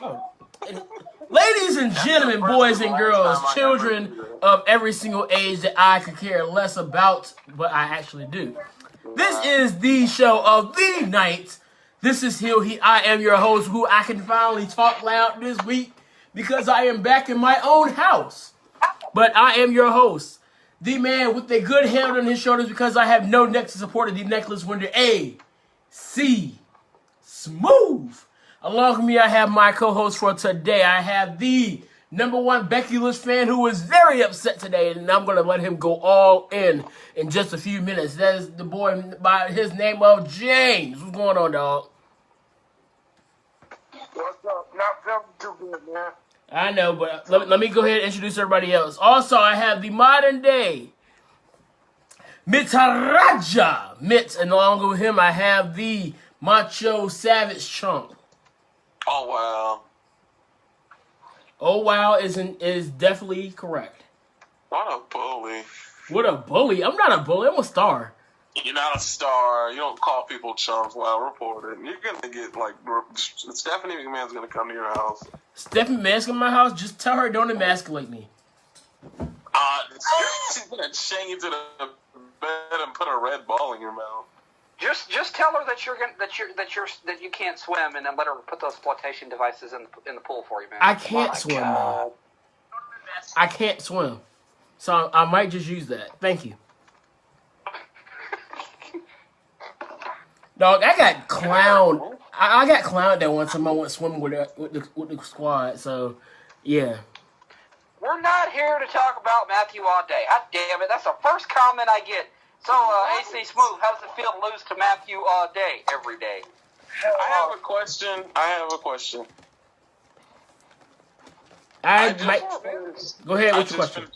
Oh. Ladies and gentlemen, boys and girls, children of every single age that I could care less about, but I actually do. This is the show of the night. This is He. I am your host, who I can finally talk loud this week because I am back in my own house. But I am your host, the man with the good head on his shoulders because I have no neck to support the necklace winner, A.C. Smooth. Along with me, I have my co-host for today. I have the #1 Becky Lynch fan who is very upset today, and I'm going to let him go all in just a few minutes. That is the boy by his name of James. What's going on, dog? What's up? Not feeling too good, man. I know, but let me go ahead and introduce everybody else. Also, I have the modern day Mitaraja Mitz, and along with him, I have the Macho Savage Chunk. Oh wow! Oh wow is definitely correct. What a bully! What a bully! I'm not a bully. I'm a star. You're not a star. You don't call people chumps while reporting. You're gonna get Stephanie McMahon's gonna come to your house. Stephanie McMahon's in my house. Just tell her don't emasculate me. She's gonna chain you to the bed and put a red ball in your mouth. Just tell her that you can't swim, and then let her put those flotation devices in the pool for you, man. I can't swim, man. I can't swim, so I might just use that. Thank you. Dog, I got clowned. I got clowned that one time I went swimming with the squad. So, yeah. We're not here to talk about Matthew Auday. God damn it, that's the first comment I get. So, AC Smooth, how does it feel to lose to Matthew Auday every day? I have a question. Go ahead with your question.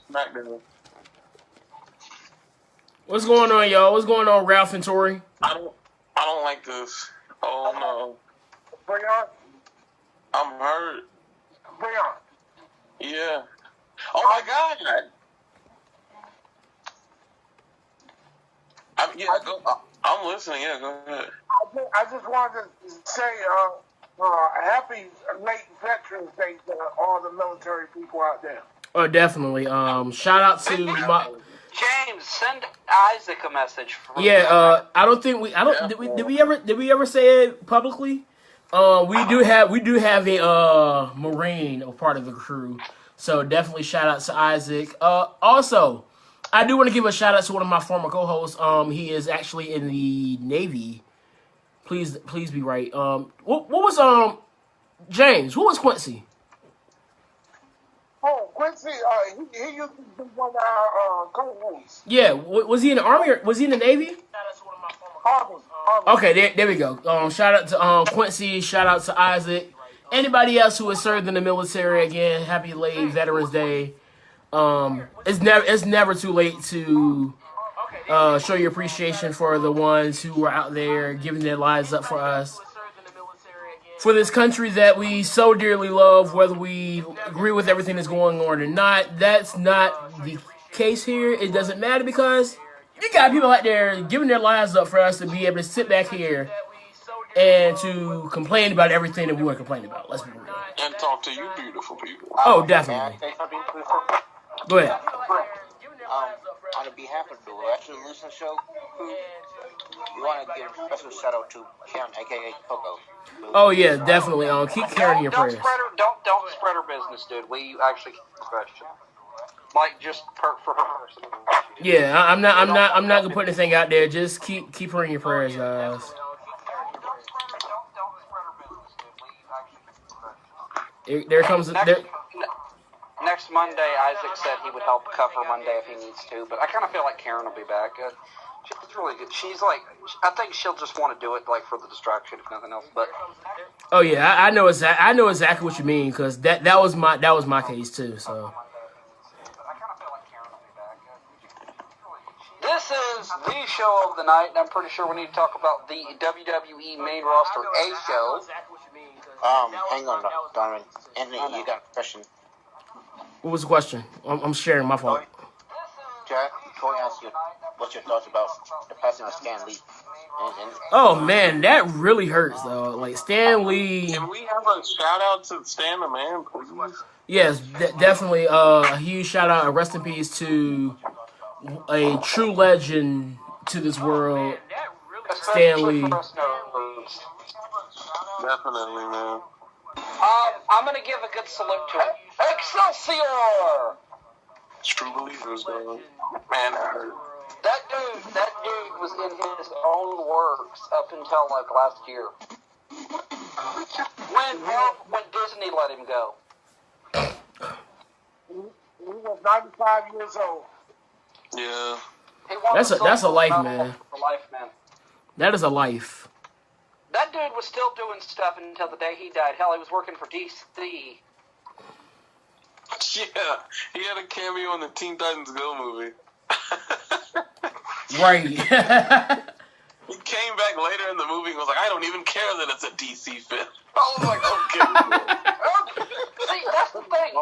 What's going on, y'all? What's going on, Ralph and Tori? I don't like this. Oh no. Breon? I'm hurt. Breon? Yeah. Oh my God. I'm listening. Yeah, go ahead. I just wanted to say happy late Veterans Day to all the military people out there. Oh, definitely. Shout out to my. James, send Isaac a message. Yeah. I don't think we. Did we ever say it publicly? We do have a Marine, a part of the crew. So definitely shout out to Isaac. Also, I do want to give a shout out to one of my former co-hosts. He is actually in the Navy. Please be right. What was James? What was Quincy? Oh, Quincy, he used to be one of our co-hosts. Yeah, was he in the Army or was he in the Navy? Army. Okay, there we go. Shout out to Quincy. Shout out to Isaac. Anybody else who has served in the military, again, happy late Veterans Day. It's never too late to show your appreciation for the ones who are out there giving their lives up for us, for this country that we so dearly love, whether we agree with everything that's going on or not. That's not the case here. It doesn't matter because you got people out there giving their lives up for us to be able to sit back here and to complain about everything that we want to complain about. Let's be real. And talk to you beautiful people. Oh, definitely. Go ahead. On behalf of the Western Listen Show crew, we want to give a special shout out to Karen, aka Coco. Oh yeah, definitely. Keep Karen in your prayers. Don't spread her business, dude. We actually question. Like just for her personal. Yeah, I'm not gonna put anything out there. Just keep her in your prayers, guys. There comes Next Monday, Isaac said he would help cover Monday if he needs to, but I kind of feel like Karen will be back. She's really good. She's like, I think she'll just want to do it like for the distraction, if nothing else. But oh yeah, I know exactly what you mean because that was my case too. So this is the show of the night, and I'm pretty sure we need to talk about the WWE main roster A show. Hang on, Donovan. Anthony, you got a question? What was the question? I'm sharing my fault. Jack, Troy asked you what's your thoughts about the passing of Stan Lee. Oh man, that really hurts though. Like Stan Lee. Can we have a shout out to Stan the Man, please? Yes, definitely. A huge shout out and rest in peace to a true legend to this world, Stan Lee. Definitely, man. I'm gonna give a good salute to him. Excelsior! It's true believers, man. Man, that hurt. That dude was in his own works up until like last year. When Disney let him go. He was 95 years old. Yeah. That's a life, man. Life, man. That is a life. That dude was still doing stuff until the day he died. Hell, he was working for DC. Yeah, he had a cameo in the Teen Titans Go movie. Right. He came back later in the movie and was like, I don't even care that it's a DC film. I was like, okay. See, that's the thing.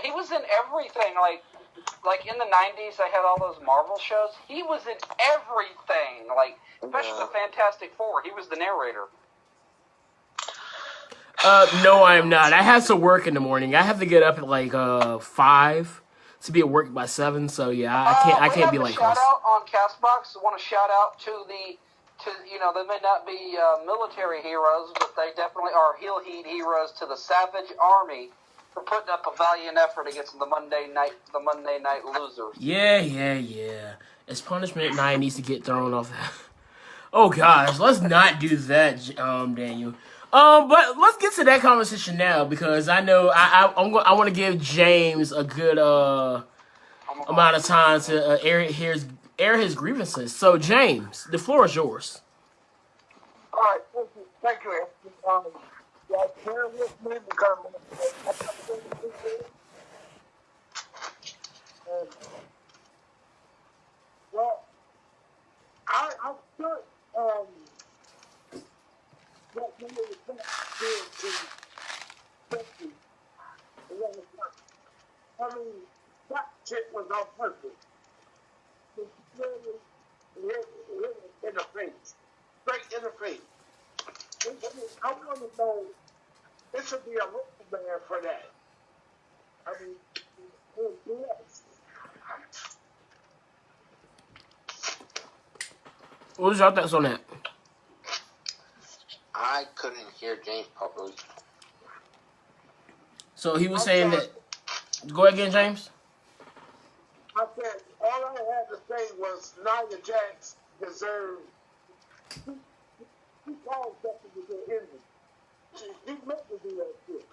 He was in everything. Like in the 90s, they had all those Marvel shows. He was in everything. Like, especially the Fantastic Four. He was the narrator. No, I am not. I have to work in the morning. I have to get up at like 5 to be at work by 7. So yeah, I can't be like shout out on Castbox. I want to shout out to they may not be military heroes, but they definitely are heel heat heroes to the Savage Army for putting up a valiant effort against the Monday night losers. Yeah. It's punishment night needs to get thrown off. Oh gosh, let's not do that, Daniel. But let's get to that conversation now because I know I want to give James a good amount of time to air his grievances. So James, the floor is yours. All right, thank you. Yeah, bear with me because well, I start what we were I mean, that shit was on purpose. It's really in the face. Straight in the face. I want to know, this would be a role man for that. I mean, yes. What was your thoughts on that? I couldn't hear James properly. So he was saying that. Go ahead again, James. I said, all I had to say was Nia Jax deserved. She called something to get in. She meant to do that shit.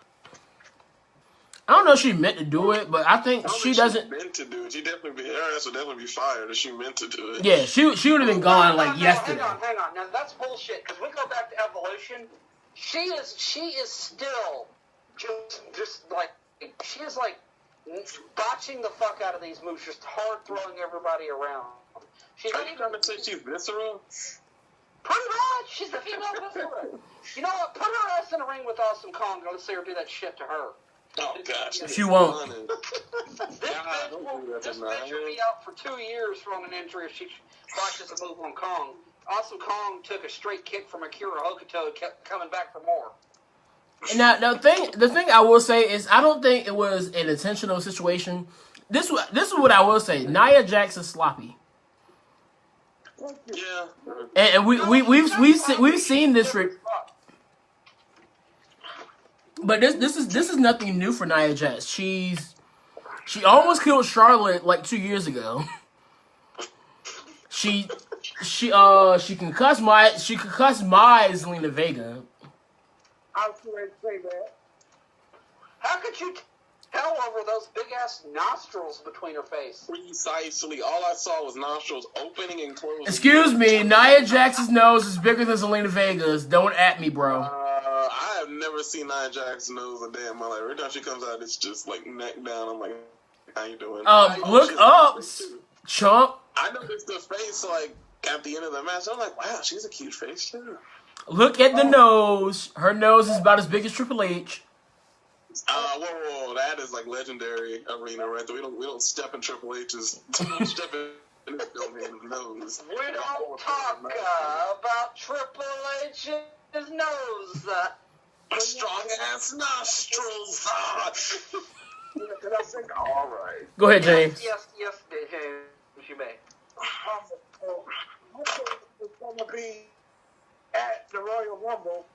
I don't know if she meant to do it, but I think she doesn't. She meant to do it. Her ass would definitely be fired if she meant to do it. Yeah, she would have been gone like yesterday. Hang on. Now that's bullshit. Because we go back to Evolution. She is still just like she is like botching the fuck out of these moves, just hard throwing everybody around. She's Are you trying to say she's visceral? Pretty much. She's the female Viscera. You know what? Put her ass in a ring with Awesome Kong and let's see her do that shit to her. Oh, gosh. She won't. This bitch will be out for 2 years from an injury if she botches a move on Kong. Awesome Kong took a straight kick from Akira Hokuto and kept coming back for more. Now, the thing I will say is I don't think it was an intentional situation. This is what I will say. Nia Jax is sloppy. Yeah. And we've seen this. But this is nothing new for Nia Jax. She almost killed Charlotte like 2 years ago. She can cuss my Zelina Vega. I was going to say that. How could you tell over those big ass nostrils between her face? Precisely. All I saw was nostrils opening and closing. Excuse me, Nia Jax's nose is bigger than Zelina Vega's. Don't at me, bro. I have never seen Nia Jax's nose a day in my life. Every time she comes out, it's just like neck down. I'm like, how you doing? Look up, chump. I noticed the face like at the end of the match. I'm like, wow, she's a cute face too. Look at the nose. Her nose is about as big as Triple H. Whoa, that is like legendary arena right there. We don't step in Triple H's step in And it don't mean his nose. We don't talk about Triple H's nose. Strong ass nostrils. Can I sing? All right. Go ahead, James. Yes, you may. It's going to be at the Royal Rumble.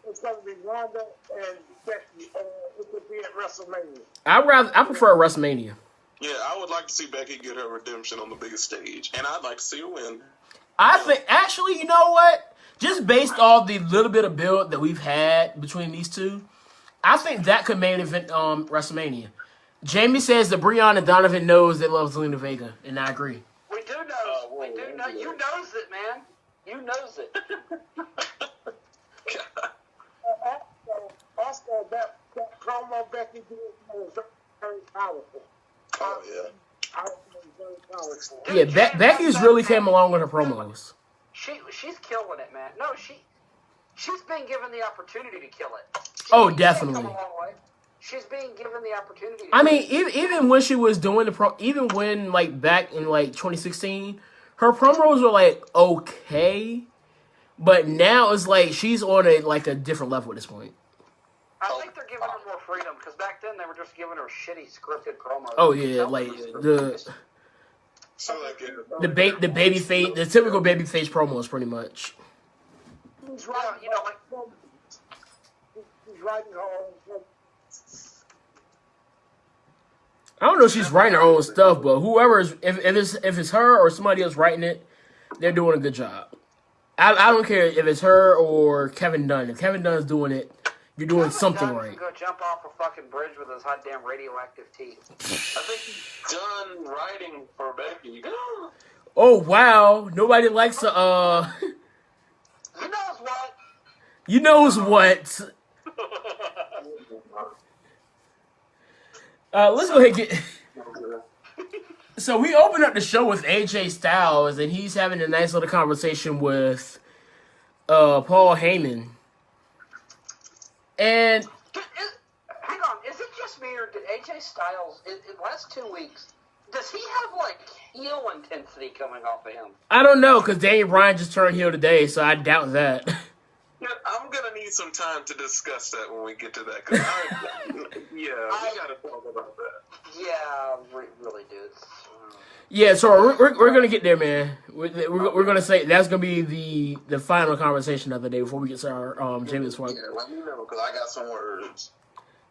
It's going to be Ronda and Becky. It could be at WrestleMania. I prefer WrestleMania. Yeah, I would like to see Becky get her redemption on the biggest stage, and I'd like to see her win. I think, actually, you know what? Just based off the little bit of build that we've had between these two, I think that could main event WrestleMania. Jamie says that Brian and Donovan knows they love Zelina Vega, and I agree. We do know. We do know. You knows it, man. You knows it. Also, that promo Becky did was very powerful. Oh, yeah. I think it was very powerful. Yeah, Becky's really came along with her promos. She's killing it, man. No, she's been given the opportunity to kill it. Oh, She's definitely. come a long way. She's being given the opportunity. I mean, even when she was doing even when like back in like 2016, her promos were like okay, but now it's like she's on a different level at this point. I think they're giving her more freedom because back then they were just giving her shitty scripted promos. Oh yeah, like So like the baby face, the typical baby face promos, pretty much. He's Yeah, writing, you know, like he's writing her own. I don't know if she's writing her own stuff, but whoever's if it's her or somebody else writing it, they're doing a good job. I don't care if it's her or Kevin Dunn. If Kevin Dunn's doing it, you're doing something Dunn right. can go jump off a fucking bridge with his hot damn radioactive teeth. I think he's done writing for Becky. Oh wow, nobody likes You knows what? You knows what? Let's go ahead and get. So we open up the show with AJ Styles, and he's having a nice little conversation with Paul Heyman. And Hang on, is it just me or did AJ Styles in the last 2 weeks? Does he have like heel intensity coming off of him? I don't know, because Daniel Bryan just turned heel today, so I doubt that. Yeah, I'm gonna need some time to discuss that when we get to that. Cause we gotta talk about that. Yeah, really, dude. Yeah, so we're gonna get there, man. We're gonna say that's gonna be the final conversation of the day before we get to our James one. Yeah, let me know because I got some words.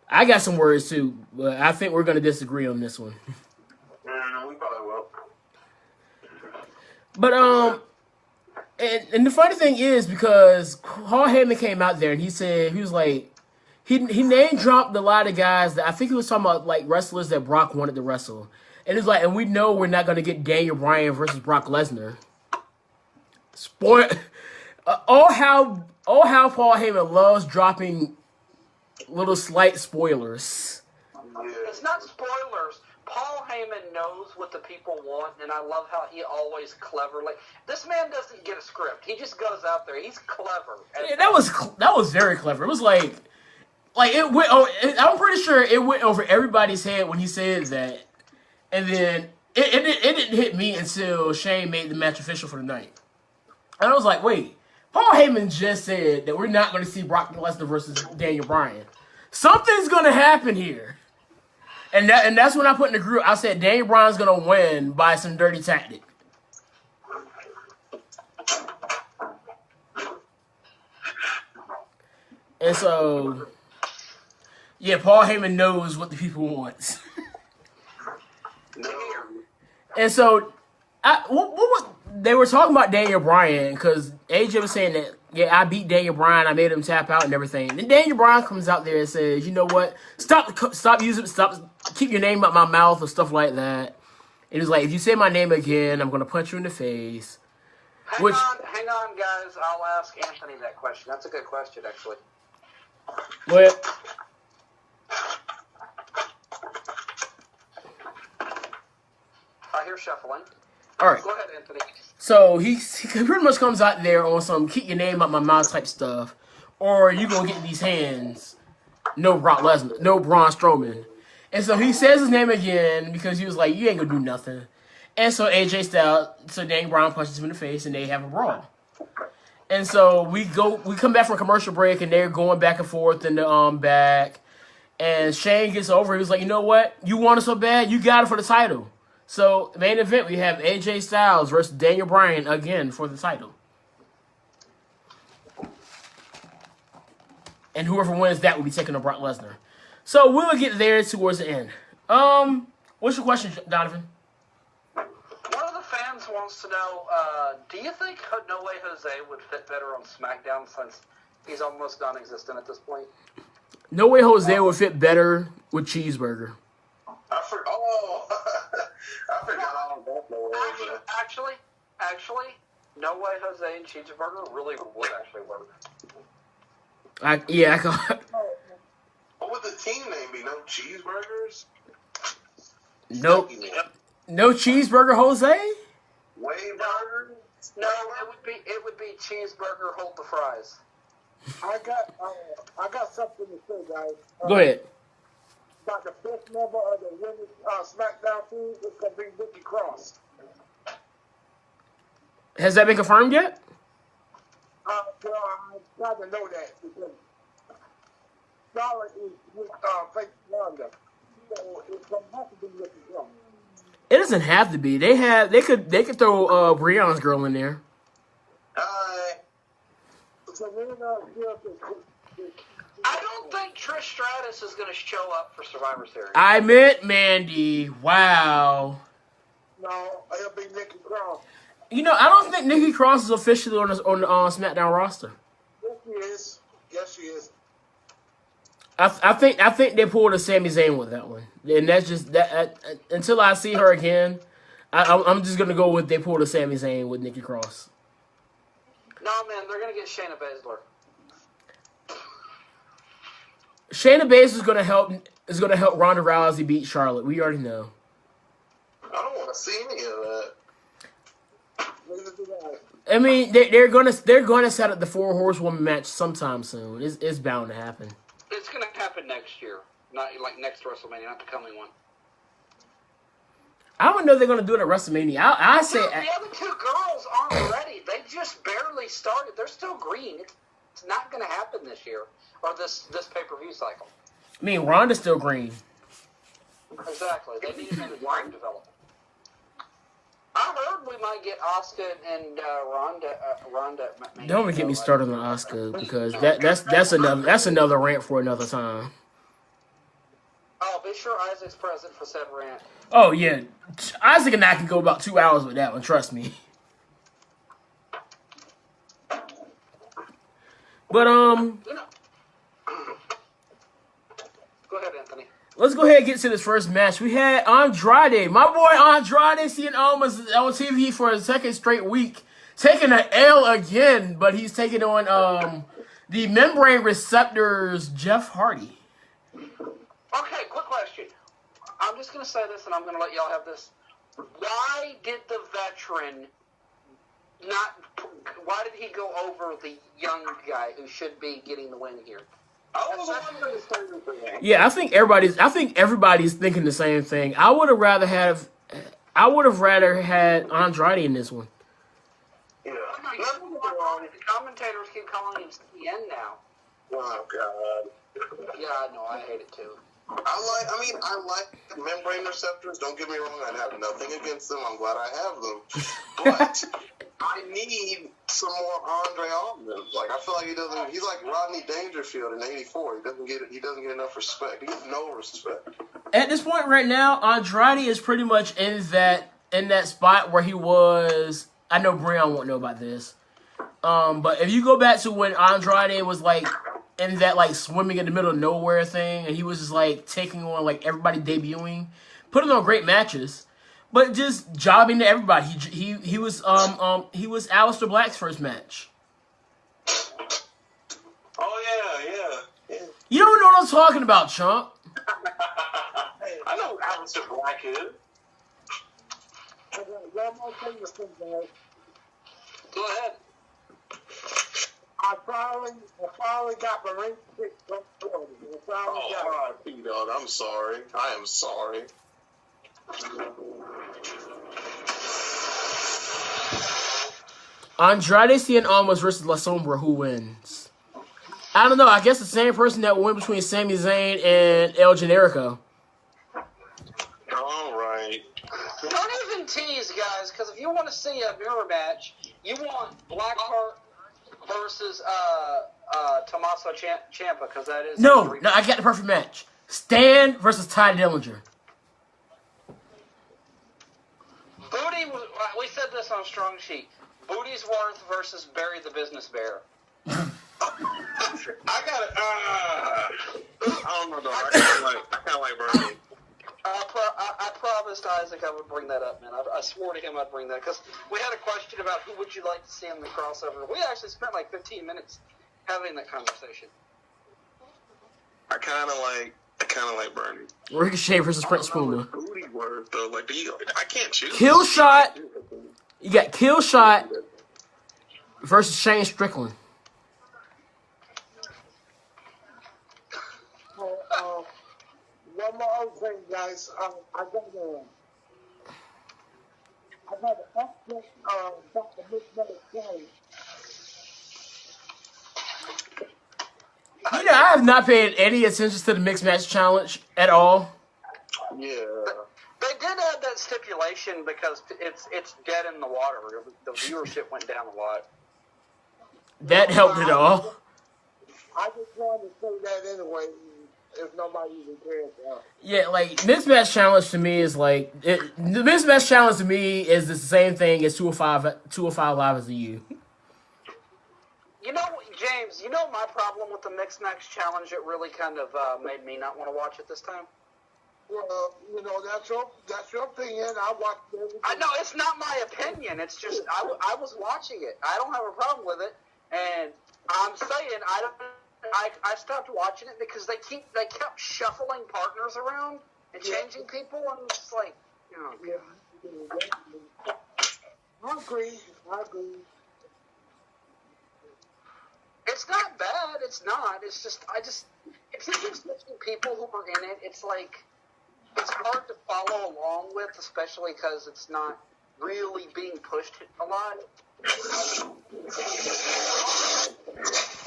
I got some words too, but I think we're gonna disagree on this one. We probably will. But and the funny thing is because Paul Heyman came out there and he said he was like he name dropped a lot of guys that I think he was talking about like wrestlers that Brock wanted to wrestle. And it's like, and we know we're not going to get Daniel Bryan versus Brock Lesnar. Spoil, oh how Paul Heyman loves dropping little slight spoilers. It's not spoilers. Paul Heyman knows what the people want, and I love how he always cleverly. This man doesn't get a script. He just goes out there. He's clever. Yeah, that was very clever. It was like it went. Oh, I'm pretty sure it went over everybody's head when he said that. And then it didn't hit me until Shane made the match official for the night. And I was like, wait, Paul Heyman just said that we're not going to see Brock Lesnar versus Daniel Bryan. Something's going to happen here. And that's when I put in the group, I said Daniel Bryan's going to win by some dirty tactic. And so, yeah, Paul Heyman knows what the people want. And so, they were talking about Daniel Bryan because AJ was saying that, yeah, I beat Daniel Bryan, I made him tap out and everything. Then Daniel Bryan comes out there and says, you know what, stop keep your name out my mouth or stuff like that. And he's like, if you say my name again, I'm going to punch you in the face. Hang on, guys. I'll ask Anthony that question. That's a good question, actually. Well, I hear shuffling. all right. Go ahead, Anthony. So he pretty much comes out there on some keep your name out my mouth type stuff, or you gonna get these hands. No Brock Lesnar, no Braun Strowman. And so he says his name again because he was like, you ain't gonna do nothing. And so AJ Styles, so Daniel Bryan punches him in the face, and they have a brawl. And so we come back from a commercial break, and they're going back and forth in the back. And Shane gets over. He was like, you know what? You want it so bad, you got it for the title. So main event, we have AJ Styles versus Daniel Bryan again for the title. And whoever wins that will be taking on Brock Lesnar. So we will get there towards the end. What's your question, Donovan? One of the fans wants to know, do you think No Way Jose would fit better on SmackDown since he's almost non-existent at this point? No Way Jose would fit better with Cheeseburger. I forgot all about No Way Jose. Actually, No Way Jose and Cheeseburger really would actually work. What would the team name be? No Cheeseburgers? Nope. No Cheeseburger Jose? Way Burger? No, it would be Cheeseburger, hold the fries. I got something to say, guys. Go ahead. About the fifth member of the women's SmackDown team, it's going to be Nikki Cross. Has that been confirmed yet? Well, I'm glad to know that because Charlotte is with Faith Wanda. So it's going to have to be Nikki Cross. It doesn't have to be. They could throw Breon's girl in there. So we're going to I don't think Trish Stratus is going to show up for Survivor Series. I meant Mandy. Wow. No, it'll be Nikki Cross. You know, I don't think Nikki Cross is officially on the SmackDown roster. Yes, she is. Yes, she is. I think they pulled a Sami Zayn with that one, and that's just that. Until I see her again, I'm just gonna go with they pulled a Sami Zayn with Nikki Cross. No, man, they're going to get Shayna Baszler. Shayna Baszler is gonna help Ronda Rousey beat Charlotte. We already know. I don't want to see any of that. I mean, they're gonna set up the 4 horsewoman match sometime soon. It's bound to happen. It's going to happen next year, not like next WrestleMania, not the coming one. I don't know if they're gonna do it at WrestleMania. I say the other 2 girls aren't ready. They just barely started. They're still green. It's not going to happen this year or this pay-per-view cycle. I mean, Ronda's still green. Exactly. They need to do time development. I heard we might get Asuka and Ronda. Don't even get me started on Asuka because that's another rant for another time. Oh, be sure Isaac's present for said rant. Oh yeah, Isaac and I can go about 2 hours with that one. Trust me. But Go ahead, Anthony. let's go ahead and get to this first match. We had Andrade, my boy Andrade Cien Almas on TV for a second straight week, taking an L again, but he's taking on the Membrane Receptors Jeff Hardy. Okay, quick question. I'm just going to say this, and I'm going to let y'all have this. Why did the veteran why did he go over the young guy who should be getting the win here? Yeah, I think everybody's thinking the same thing. I would have rather had Andrade in this one. Yeah. The commentators keep calling him CN now. Oh God. Yeah, I know. I hate it too. I like membrane receptors. Don't get me wrong. I have nothing against them. I'm glad I have them. But I need some more Andre Alman. Like, I feel like he doesn't. He's like Rodney Dangerfield in '84. He doesn't get enough respect. He gets no respect. At this point right now, Andrade is pretty much in that spot where he was. I know Breon won't know about this. But if you go back to when Andrade was like in that like swimming in the middle of nowhere thing, and he was just like taking on like everybody debuting, putting on great matches, but just jobbing to everybody. He was Aleister Black's first match. Oh yeah. You don't know what I'm talking about, chump. I know who Aleister Black is. Go ahead. I finally got my ring fixed. P-Dog, I'm sorry. I am sorry. Andrade Cien Almas versus La Sombra. Who wins? I don't know. I guess the same person that went between Sami Zayn and El Generico. All right. Don't even tease, guys, because if you want to see a mirror match, you want Blackheart versus Tommaso Ciampa, because that is No, I got the perfect match. Stan versus Ty Dillinger. Booty, we said this on Strong Sheet. Booty's Worth versus Barry the Business Bear. I got it. I don't know, though. I kind of like Bernie. I promised Isaac I would bring that up, man. I swore to him I'd bring that, because we had a question about who would you like to see in the crossover. We actually spent like 15 minutes having that conversation. I kind of like Bernie. Ricochet versus Prince Puma. Booty word though, like I can't choose. Kill Shot. You got Kill Shot versus Shane Strickland. One more other thing, guys. I got an update about the Midnight Challenge. You know, I have not paid any attention to the Mixed Match Challenge at all. Yeah. They did add that stipulation because it's dead in the water. The viewership went down a lot. That helped it all. I just wanted to say that anyway, if nobody even cares. Yeah, like Mixed Match Challenge to me is like the Mixed Match Challenge to me is the same thing as 205 Live as a U. You know, James, you know my problem with the Mixed Match Challenge? It really kind of made me not want to watch it this time. Well, you know, that's your opinion. I watched everything. I know, it's not my opinion. It's just, I was watching it. I don't have a problem with it. And I'm saying, I stopped watching it because they kept shuffling partners around and changing people. And I'm just like, you know. Yeah. I agree. It's not bad. It's not. It's just, if you're just switching people who are in it, it's like, it's hard to follow along with, especially because it's not really being pushed a lot.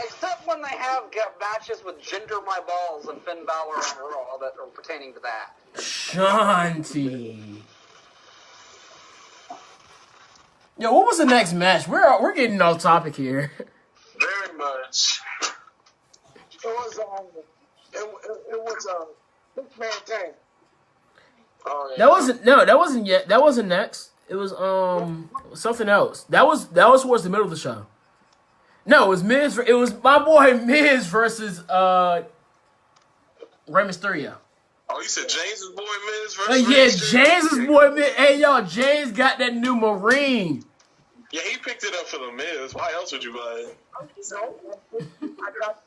Except when they have matches with Jinder My Balls and Finn Balor on Raw that are pertaining to that. Shanti. Yo, what was the next match? We're getting off topic here. Very much. It was a 6-man tag. Oh, yeah. That wasn't yet. That wasn't next. It was something else. That was towards the middle of the show. No, it was Miz. It was my boy Miz versus Rey Mysterio. Oh, you said James's boy Miz versus Yeah, Rey Mysterio? James' boy Miz. Hey, yo, James got that new Marine. Yeah, he picked it up for the Miz. Why else would you buy it? I got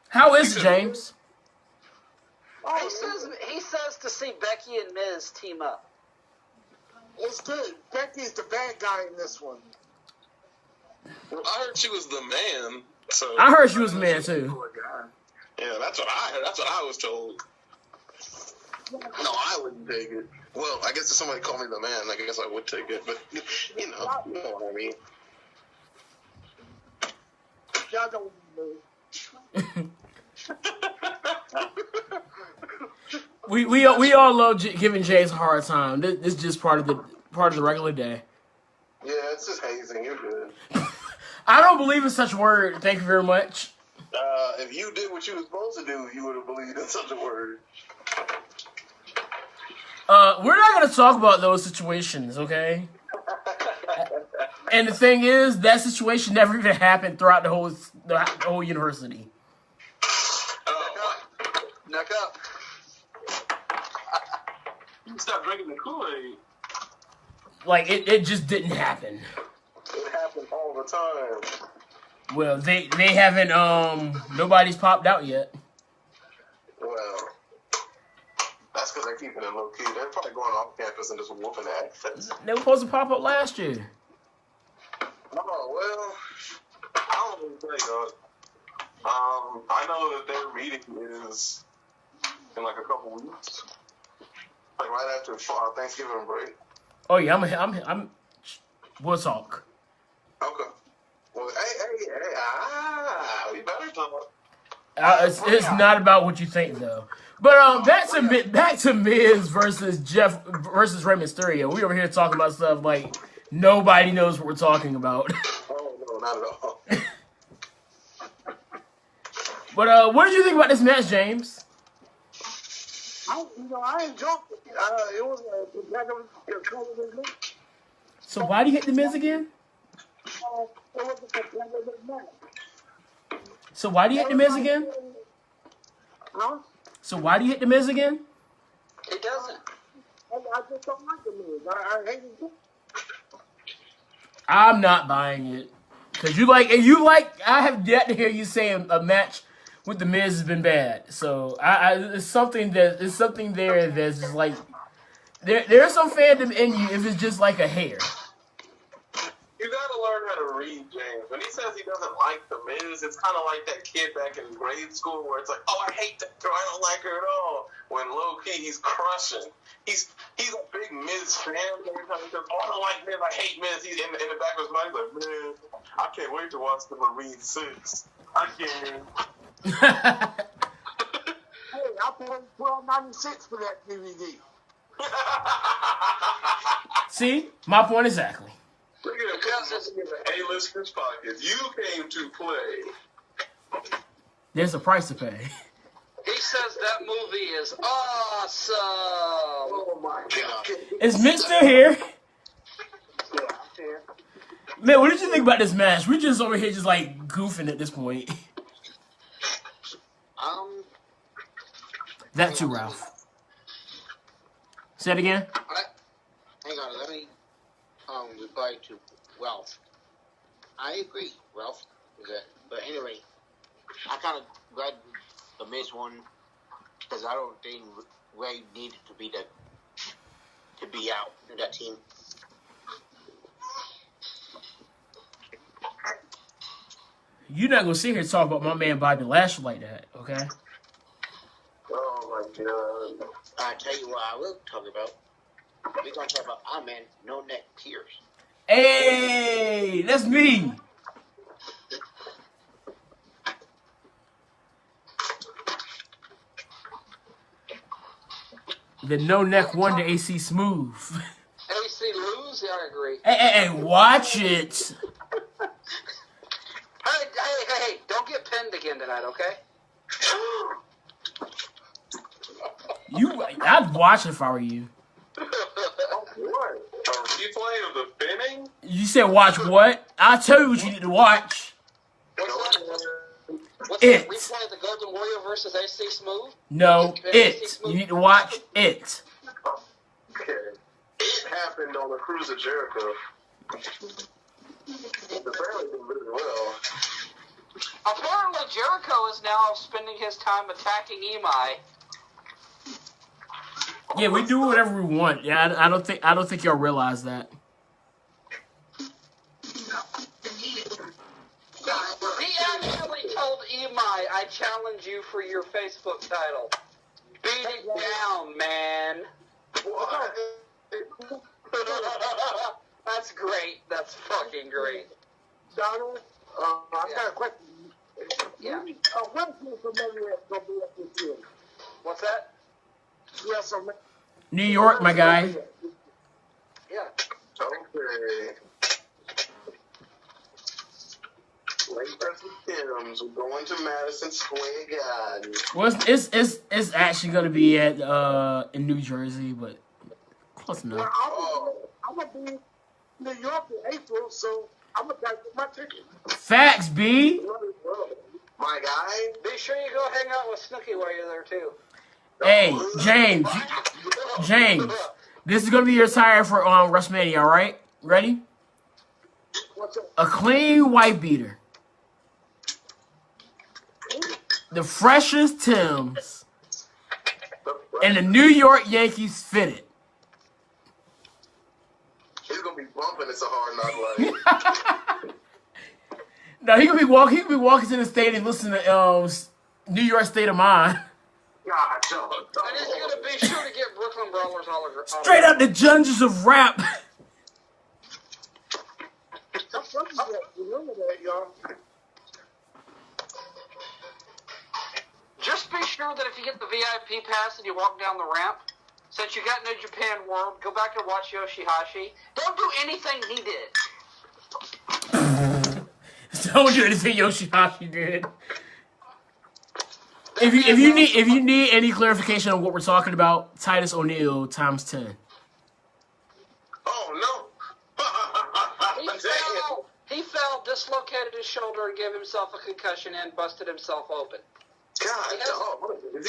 How is it, James? He says to see Becky and Miz team up. It's good. Becky's the bad guy in this one. Well, I heard she was the man. So I heard she was a man too. Yeah, that's what I heard. That's what I was told. No, I wouldn't take it. Well, I guess if somebody called me the man, I guess I would take it. But you know what I mean. Y'all don't move. We all love giving James a hard time. This is just part of the regular day. Yeah, it's just hazing. You're good. I don't believe in such a word. Thank you very much. If you did what you were supposed to do, you would have believed in such a word. We're not going to talk about those situations, okay? And the thing is, that situation never even happened throughout the whole university. Neck up. Stop drinking the Kool-Aid. Like, it just didn't happen. It happens all the time. Well, they haven't, nobody's popped out yet. Well, that's because they're keeping it low-key. They're probably going off campus and just whooping ass. They were supposed to pop up last year. Oh, well, I don't really say, God. I know that their meeting is in like a couple weeks. Like right after Thanksgiving break. Oh yeah, I'm We'll talk. Okay. Well, hey, we better talk. It's not about what you think though. But back to Miz versus Rey Mysterio. We over here talking about stuff like nobody knows what we're talking about. Oh no, not at all. But what did you think about this match, James? I enjoyed it. It was a competitive match. So why do you hit the Miz again? It was a competitive match. So why do you hit the Miz again? Huh? So why do you hit the Miz again? He doesn't. I just don't like the Miz. I hate it. I'm not buying it. Cause you like I have yet to hear you say a match with the Miz has been bad. So it's something there that's just like there's some fandom in you if it's just like a hair. You gotta learn how to read James. When he says he doesn't like the Miz, it's kind of like that kid back in grade school where it's like, oh, I hate that girl, I don't like her at all. When low key he's crushing. He's a big Miz fan. Every time he says, oh, I don't like Miz, I hate Miz. He's in the back of his mind, he's like, man, I can't wait to watch the Marine 6. I can't. Hey, I paid $12.96 for that DVD. See? My point exactly. Look at him, because it's in the A-lister's pockets. You came to play. There's a price to pay. He says that movie is awesome. Oh my God. Is Mick still here? Yeah, I'm here. Man, what did you think about this match? We're just over here just like goofing at this point. That too, Ralph. Say it again. Hang on, let me reply to Ralph. I agree, Ralph. But anyway, I kind of glad the Miz one because I don't think Ray needed to be out in that team. You're not gonna sit here and talk about my man Bobby Lashley like that, okay? Oh my God. I tell you what I will talk about. We're gonna talk about our man, No Neck Pierce. Hey, that's me. The no neck wonder AC Smooth. AC lose? Yeah, I agree. Hey, watch it. Hey, don't get pinned again tonight, okay? I'd watch it if I were you. What? A replay of the pinning? You said watch what? I'll tell you what you need to watch. What's that? It. Replay of the Golden Warrior versus AC Smooth? No, it. You need to watch it. Okay. It happened on the Cruise of Jericho. Apparently did really well. Apparently Jericho is now spending his time attacking Imai. Yeah, we do whatever we want. Yeah, I don't think y'all realize that. He actually told Imai, I challenge you for your Facebook title. Beat it down, man. What? That's great. That's fucking great. Donald, I've got a question. Yeah. When is WrestleMania going to be up this year? What's that? WrestleMania. New York, my guy. Yeah. Okay. Lake versus Tim's. We're going to Madison Square Garden. Well, it's actually gonna be at in New Jersey, but close enough. Well, I'm going to be in New York in April, so I'm going to get my ticket. Facts, B. My guy? Be sure you go hang out with Snooki while you're there, too. Hey, James. James, this is gonna be your attire for WrestleMania. All right, ready? What's up? A clean white beater, the freshest Timbs, and the New York Yankees fitted. He's going to be bumping. It's a hard knock life. No, he could be walking to the stadium listening to New York State of Mind. God, no. And he's going to be sure to get Brooklyn Brawlers all over. Straight up the dungeons of rap. Remember that, y'all. Just be sure that if you get the VIP pass and you walk down the ramp, since you got New Japan World, go back and watch Yoshihashi. Don't do anything he did. Don't do anything Yoshihashi did. If you need any clarification on what we're talking about, Titus O'Neil times 10. Oh no! He fell, dislocated his shoulder, and gave himself a concussion and busted himself open. God, He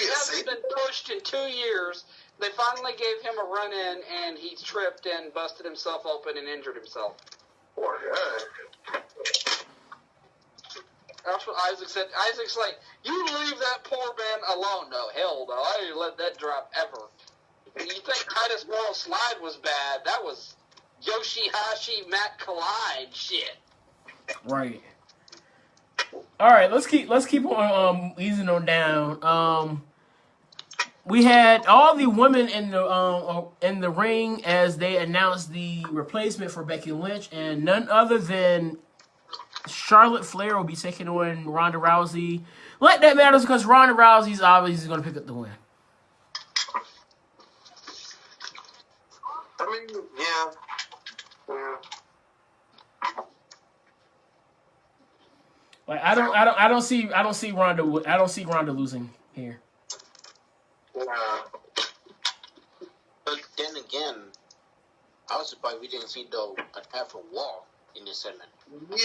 hasn't been pushed in 2 years. They finally gave him a run in, and he tripped and busted himself open and injured himself. Poor guy. That's what Isaac said. Isaac's like, you leave that poor man alone. No, hell no. I didn't let that drop ever. You think Titus World Slide was bad? That was Yoshihashi Matt Collide shit. Right. All right, let's keep on easing on down. We had all the women in the ring as they announced the replacement for Becky Lynch, and none other than Charlotte Flair will be taking on Ronda Rousey. Like that matters because Ronda Rousey's obviously going to pick up the win. I mean, yeah. Like I don't see Ronda losing here. But then again, I was surprised we didn't see though an half a wall in this segment. Yeah.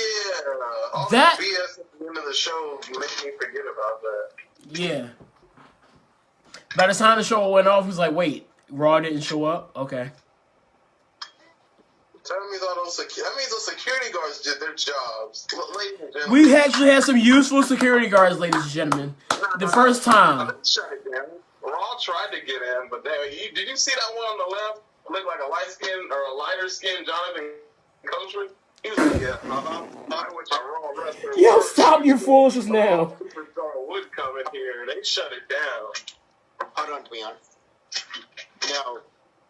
All That- the BS at the end of the show made me forget about that. Yeah. By the time the show went off, he was like, "Wait, Raw didn't show up? Okay." Tell me those security guards did their jobs. Ladies and gentlemen. We actually had some useful security guards, ladies and gentlemen. The first time. Shut it down. Raw tried to get in, but did you see that one on the left? It looked like a light-skinned or a lighter-skinned Jonathan Coachman. He was like, yeah, I wish a Raw wrestler. Yo, stop your foolishness now. Superstar would come in here. They shut it down. Hold on, Leon. Now,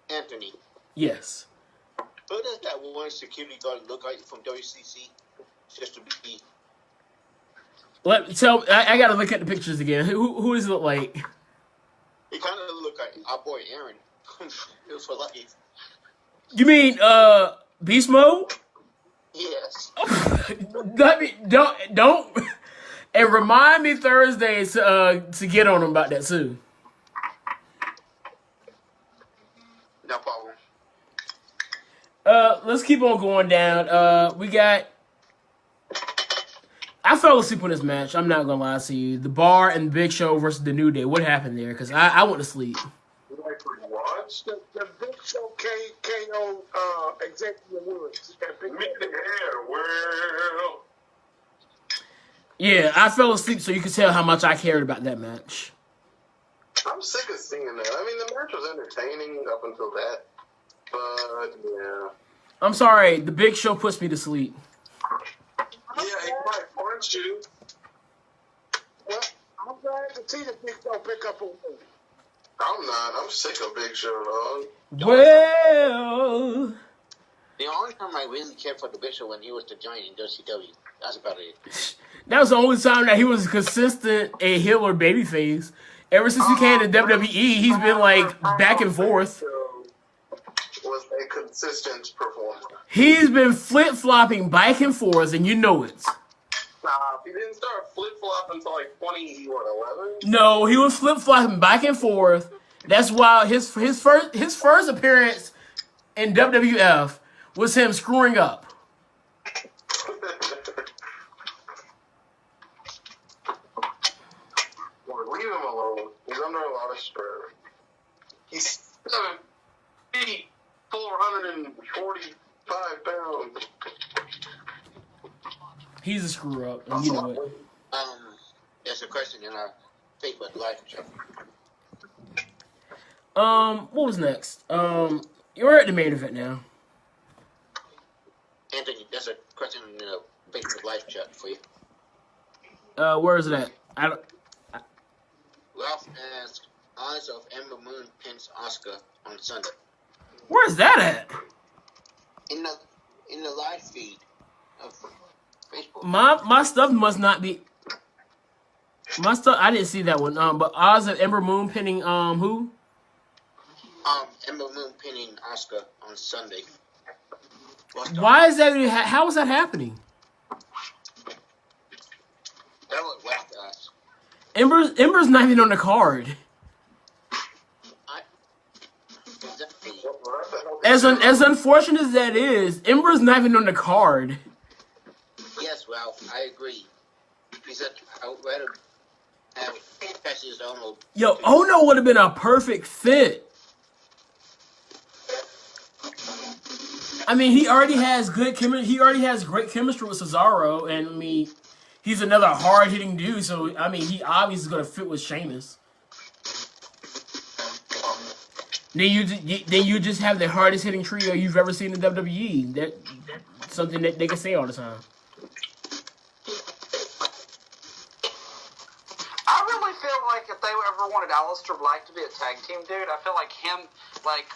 Anthony, Yes. who does that one security guard look like from WCC? Just to be. I gotta look at the pictures again. Who does it look like? He kind of looked like our boy Aaron. It was for life. You mean Beast Mode? Yes. Don't and remind me Thursday to get on him about that too. No problem. Let's keep on going down. We got. I fell asleep on this match. I'm not gonna lie to you. The Bar and Big Show versus the New Day. What happened there? Because I went to sleep. Like what? The Big Show KO Executive Woods. Meet the hair world. Yeah, I fell asleep, so you can tell how much I cared about that match. I'm sick of seeing that. I mean, the match was entertaining up until that, but yeah. I'm sorry. The Big Show puts me to sleep. Yeah, he might punch you. Well, I'm glad to see the Big Show pick up a win. I'm not. I'm sick of Big Show, dog. Well, The only time I really cared for the Bishop when he was the Giant in WCW. That's about it. that was the only time that he was consistent a heel or babyface. Ever since he came to WWE, he's been like back and forth. Was a consistent performer. He's been flip-flopping back and forth, and you know it. He didn't start flip-flop until like 2011. No, he was flip-flopping back and forth. That's why his first appearance in WWF was him screwing up. Leave him alone. He's under a lot of stress. He's 7 feet, 445 pounds. He's a screw-up, and you know it. There's a question in our Facebook live show. What was next? You're at the main event now. Anthony, there's a question in the Facebook live chat for you. Where is it at? Ralph asked, odds of Ember Moon pins Asuka on Sunday. Where's that at? In the live feed, of Facebook. My stuff must not be. My stuff. I didn't see that one. But odds of Ember Moon pinning who? Ember Moon pinning Asuka on Sunday. Why is that? How is that happening? That would whack us. Ember's not even on the card. Exactly. As unfortunate as that is, Ember's not even on the card. Yes, Ralph, I agree. He said I would rather have Cassius Ohno. Yo, Ono would have been a perfect fit. I mean, he already has good chemistry. He already has great chemistry with Cesaro, and I mean, he's another hard-hitting dude. So I mean, he obviously is gonna fit with Sheamus. Then you just have the hardest hitting trio you've ever seen in WWE. That's something that they can say all the time. I really feel like if they ever wanted Aleister Black to be a tag team dude, I feel like him, like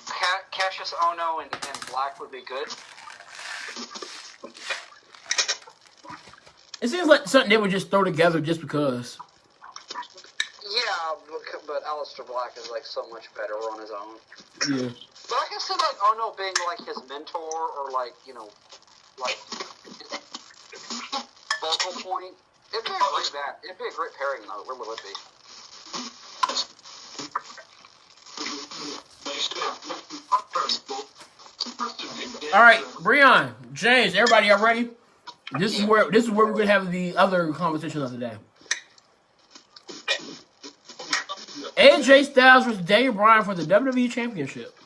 Cassius Ohno and Black would be good. It seems like something they would just throw together just because. Yeah, but Aleister Black is like so much better on his own. Yeah. But I can see like Ohno being like his mentor or like, you know, like his vocal point. It'd be a great match. It'd be a great pairing though. It really would be. All right, Breon, James, everybody, y'all ready? This is where we're gonna have the other conversation of the day. AJ Styles versus Daniel Bryan for the WWE Championship.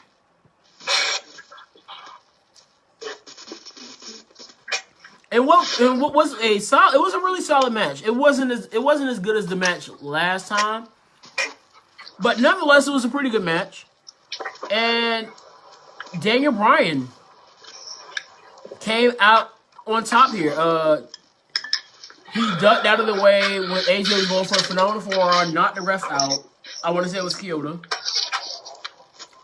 And what was a solid? It was a really solid match. It wasn't as good as the match last time, but nonetheless, it was a pretty good match. And Daniel Bryan came out on top here. He ducked out of the way when AJ was going for a phenomenal forearm, knocked the ref out. I want to say it was Kyoto.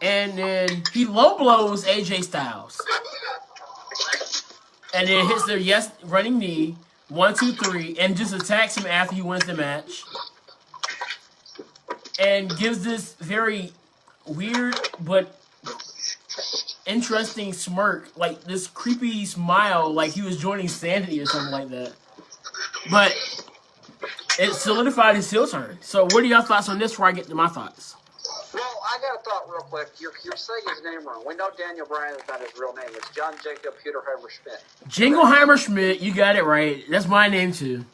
And then he low blows AJ Styles. And then hits their running knee, 1, 2, 3, and just attacks him after he wins the match. And gives this very weird but interesting smirk, like this creepy smile, like he was joining Sanity or something like that. But it solidified his heel turn. So what are your thoughts on this before I get to my thoughts? Well, I got a thought real quick. You're saying his name wrong. We know Daniel Bryan is not his real name. It's John Jacob Peterheimer Schmidt. Jingleheimer Schmidt, you got it right. That's my name too.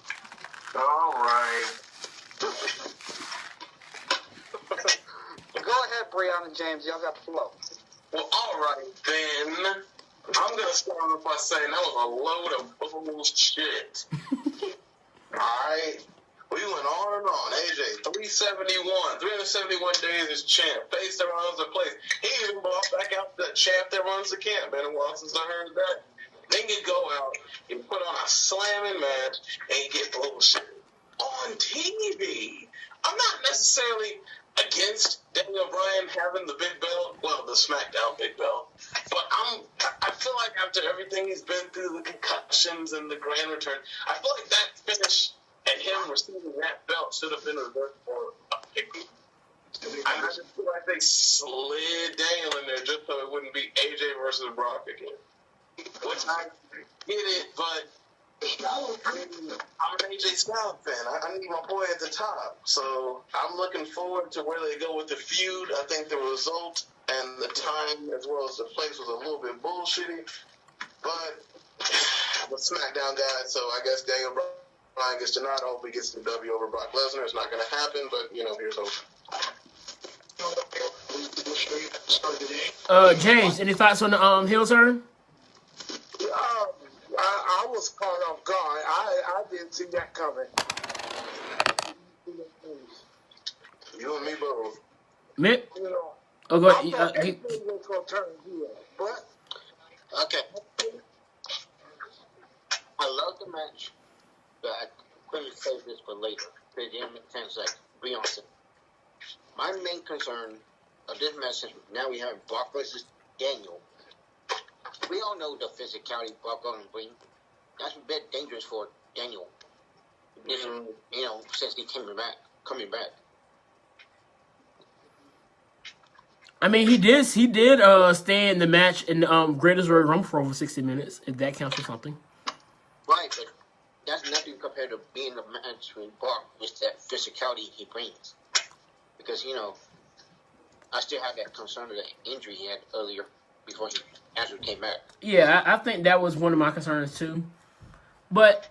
All right. Go ahead, Breon and James. Y'all got the flow. Well, all right then. I'm gonna start off by saying that was a load of bullshit. All right. We went on and on. AJ, 371 days as champ. Face that runs the place. He even brought back out the champ that runs the camp. Been a while since I heard that. Then you go out and put on a slamming match and you get bullshit on TV. I'm not necessarily against Daniel Bryan having the big belt, well, the SmackDown big belt. But I feel like after everything he's been through, the concussions and the grand return, I feel like that finish and him receiving that belt should have been reserved for a pick. I just feel like they slid Daniel in there just so it wouldn't be AJ versus Brock again. Which I get it, but I'm an AJ Styles fan. I need my boy at the top. So I'm looking forward to where they go with the feud. I think the result and the time as well as the place was a little bit bullshitty. But I'm a SmackDown guy, so I guess Daniel Bryan gets to nod. I hope he gets the W over Brock Lesnar. It's not going to happen, but, here's hope. James, any thoughts on the heel turn? I was caught off guard. I didn't see that coming. You and me both. Mitt? I go thought ahead. everything was going to turn heel. But Okay. I love the match, but I couldn't save this for later. It didn't make sense. Like Beyonce. My main concern of this match is now we have Brock versus Daniel. We all know the physicality Brock going to bring. that's a bit dangerous for Daniel. You know, since he coming back. I mean, he did stay in the match in Greatest Royal Rumble for over 60 minutes, if that counts for something. Right, but that's nothing compared to being the match with Brock with that physicality he brings. Because, you know, I still have that concern of the injury he had earlier before he actually came back. Yeah, I think that was one of my concerns too. But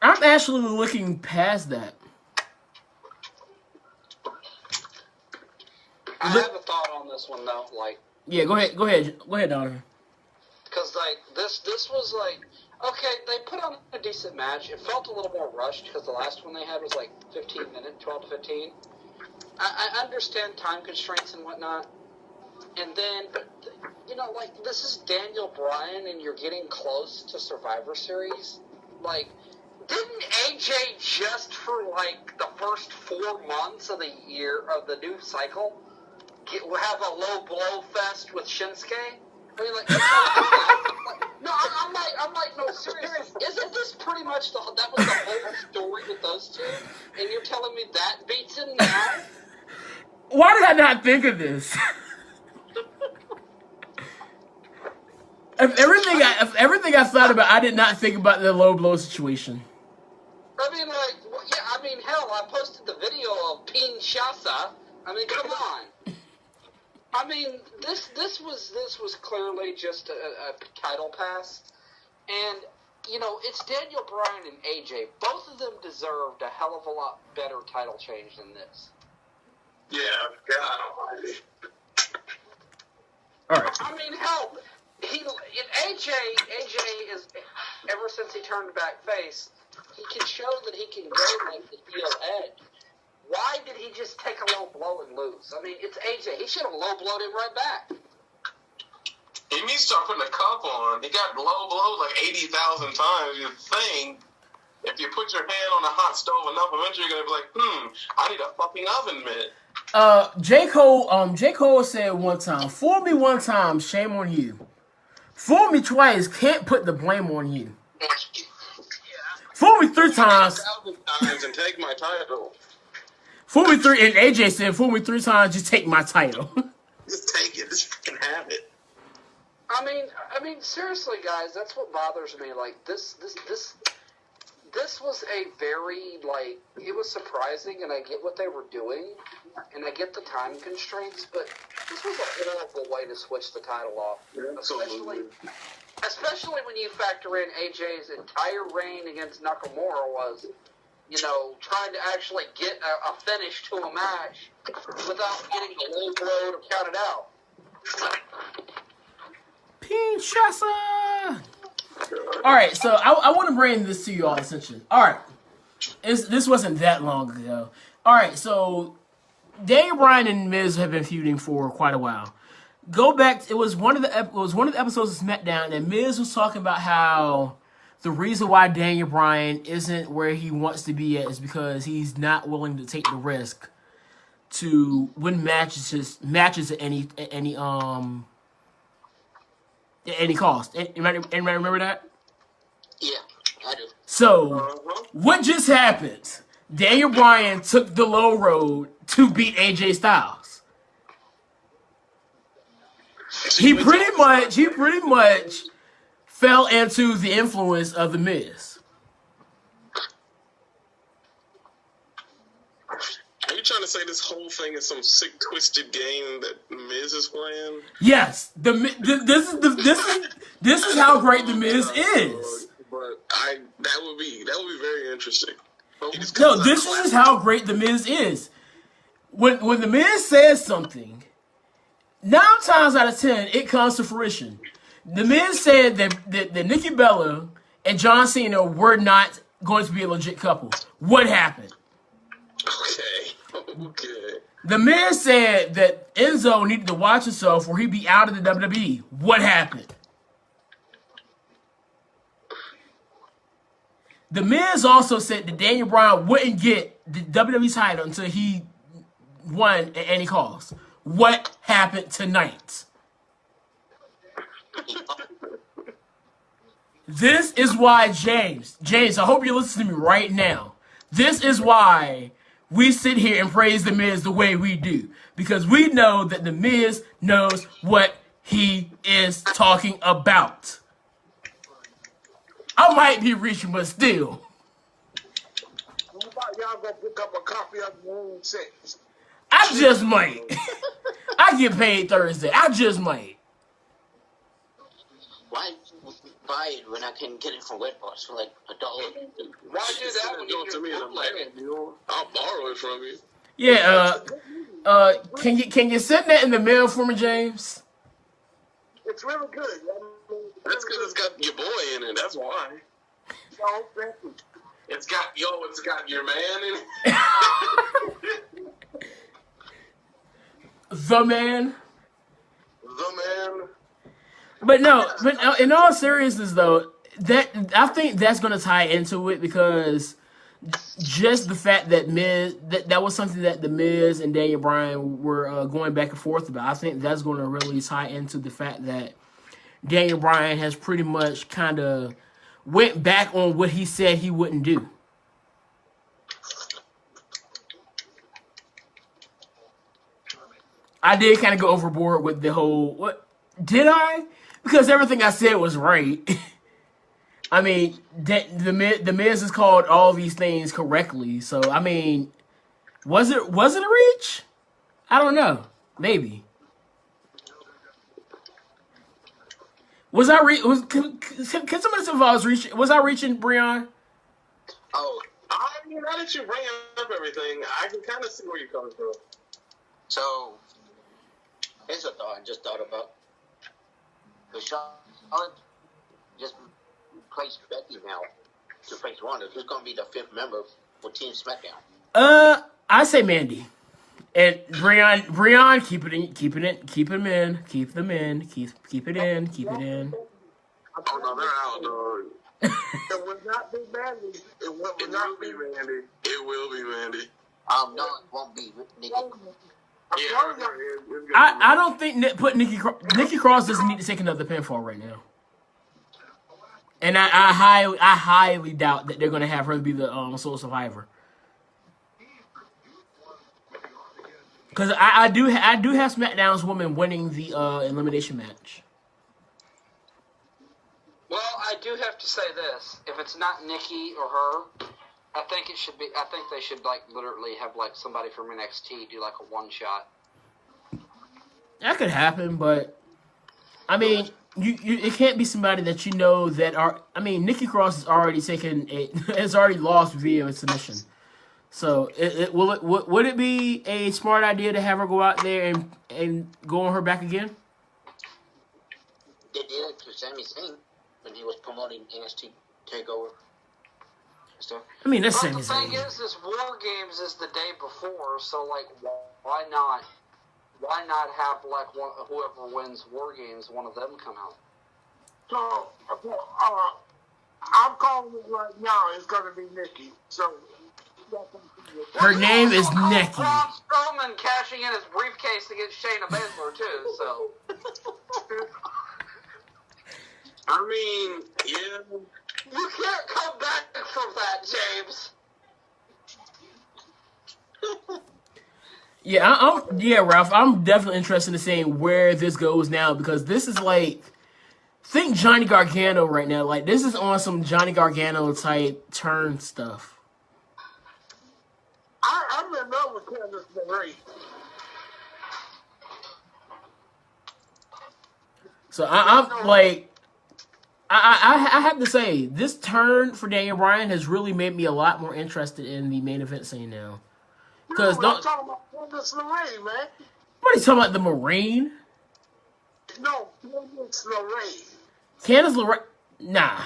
I'm actually looking past that. I have a thought on this one though, like. Yeah, go ahead, Donovan. Because like this was like, okay, they put on a decent match. It felt a little more rushed because the last one they had was like 15 minutes, 12 to 15. I understand time constraints and whatnot. And then, but, you know, like, this is Daniel Bryan and you're getting close to Survivor Series. Like, didn't AJ just for, like, the first 4 months of the year, of the new cycle, have a low blow fest with Shinsuke? I mean, like, no, I'm like, no, seriously, isn't this pretty much that was the whole story with those two? And you're telling me that beats him now? Why did I not think of this? If everything I thought about, I did not think about the low blow situation. I mean, like, well, yeah, I mean, hell, I posted the video of Kinshasa. I mean, come on. I mean, this was clearly just a title pass, and you know, it's Daniel Bryan and AJ. Both of them deserved a hell of a lot better title change than this. Yeah, God. All right. I mean, hell, AJ is, ever since he turned back face, he can show that he can go like the heel edge. Why did he just take a low blow and lose? I mean, it's AJ. He should have low blowed him right back. He needs to start putting a cup on. He got low blowed like 80,000 times. You think if you put your hand on a hot stove enough, eventually you're gonna be like, I need a fucking oven mitt. J. Cole said one time, "Fool me one time, shame on you. Fool me twice, can't put the blame on you. Fool me 3 times, 1,000 times and take my title. Fool me 3." And AJ said, "Fool me 3 times, just take my title." Just take it. Just fucking have it. I mean, seriously, guys, that's what bothers me. Like this was a very, like, it was surprising, and I get what they were doing, and I get the time constraints, but this was a horrible way to switch the title off. Especially when you factor in AJ's entire reign against Nakamura was, you know, trying to actually get a finish to a match without getting a low blow to count it out. Kinshasa. All right, so I want to bring this to you all attention. All right, this wasn't that long ago. All right, so Daniel Bryan and Miz have been feuding for quite a while. Go back. It was one of the episodes of SmackDown, and Miz was talking about how the reason why Daniel Bryan isn't where he wants to be at is because he's not willing to take the risk to win matches at any cost. Anybody remember that? Yeah, I do. So, what just happened? Daniel Bryan took the low road to beat AJ Styles. He pretty much fell into the influence of The Miz. Are you trying to say this whole thing is some sick, twisted game that Miz is playing? Yes, this is how great The Miz is. But that would be very interesting. No, this is how great The Miz is. When The Miz says something, 9 times out of 10, it comes to fruition. The Miz said that Nikki Bella and John Cena were not going to be a legit couple. What happened? Okay. The Miz said that Enzo needed to watch himself or he'd be out of the WWE. What happened? The Miz also said that Daniel Bryan wouldn't get the WWE title until he won at any cost. What happened tonight? This is why, James, I hope you listen to me right now. This is why we sit here and praise The Miz the way we do. Because we know that The Miz knows what he is talking about. I might be reaching, but still. How about y'all go pick up a copy of your own sentence? I just might. I get paid Thursday. I just might. Why buy it when I can get it from Redbox for like $1? Why do that when Go to me in a mail, I'll borrow it from you. Yeah, can you send that in the mail for me, James? It's really good. That's because it's got your boy in it. That's why. So, thank you. It's got your man in it. The man. The man. But no, in all seriousness though, that I think that's gonna tie into it because just the fact that that was something that The Miz and Daniel Bryan were going back and forth about. I think that's going to really tie into the fact that Daniel Bryan has pretty much kind of went back on what he said he wouldn't do. I did kind of go overboard with the whole, what, did I? Because everything I said was right. I mean, the Miz has called all these things correctly. So, I mean, was it a reach? I don't know. Maybe. Was I can somebody say if I was reaching? Was I reaching, Breon? Oh, I mean, now that you bring up everything, I can kind of see where you're coming from. so here's a thought I just thought about. The Charlotte just placed Becky now to face Ronda. Who's going to be the 5th member for Team SmackDown? I say Mandy. And Breon, keep it in, keep them in, keep it in. Oh no, they're out, dog. It will not be Mandy. It will not be Mandy. It will be Mandy. No, it won't be Nikki. I don't think Nikki Cross doesn't need to take another pinfall right now. And I highly doubt that they're going to have her be the sole survivor. Because I do have SmackDown's woman winning the elimination match. Well, I do have to say this: if it's not Nikki or her, I think it should be. I think they should like literally have like somebody from NXT do like a one shot. That could happen, but I mean, it can't be somebody that you know that are. I mean, Nikki Cross has already has already lost via submission. So would it be a smart idea to have her go out there and go on her back again? They did it to Sami Zayn when he was promoting NXT TakeOver stuff. I mean, that's But Sami the thing Zayn. is War Games is the day before, so like, why not? Why not have like whoever wins War Games, one of them come out? So, I'm calling it right now. It's going to be Nikki. So, Her name is Nikki. Braun Strowman cashing in his briefcase against Shayna Baszler too. So, I mean, yeah. you can't come back from that, James. Yeah, Ralph. I'm definitely interested in seeing where this goes now because this is like, think Johnny Gargano right now. Like this is on some Johnny Gargano type turn stuff. I'm in love with Candice LeRae. So I'm like, I have to say this turn for Daniel Bryan has really made me a lot more interested in the main event scene now. Because I'm talking about Candice LeRae, man. What are you talking about? The Marine? No, Candice LeRae. Candice LeRae? Nah.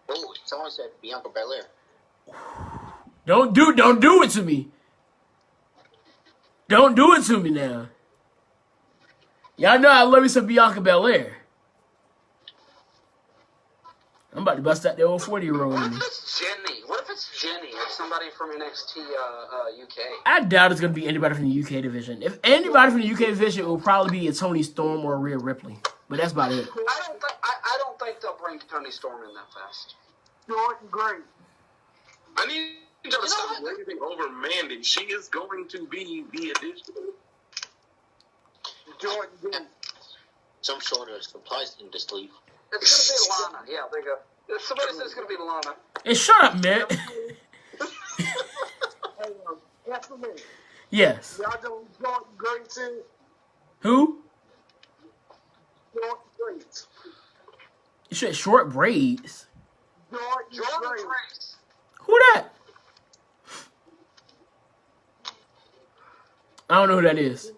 Oh, someone said Bianca Belair. Don't do it to me. Don't do it to me now. Y'all know I love me some Bianca Belair. I'm about to bust out the old 40-year-old in What me. if it's Jenny? What if it's Jenny or somebody from NXT UK? I doubt it's going to be anybody from the UK division. If anybody from the UK division, it will probably be a Tony Storm or a Rhea Ripley. But that's about it. I don't think they'll bring Tony Storm in that fast. Jordan Grace. I need you to stop waiting over Mandy. She is going to be the addition. Jordan Grace. Some sort of surprise in the sleeve. It's going to be Lana. Yeah, there you go. If somebody says it's going to be Lana. Hey, shut up, man. Hey, that's the man. Yes. Y'all know who Jordan Grace is? Who? Jordan Grace. You said short braids. Jordan Grace. Grace. Who that? I don't know who that is.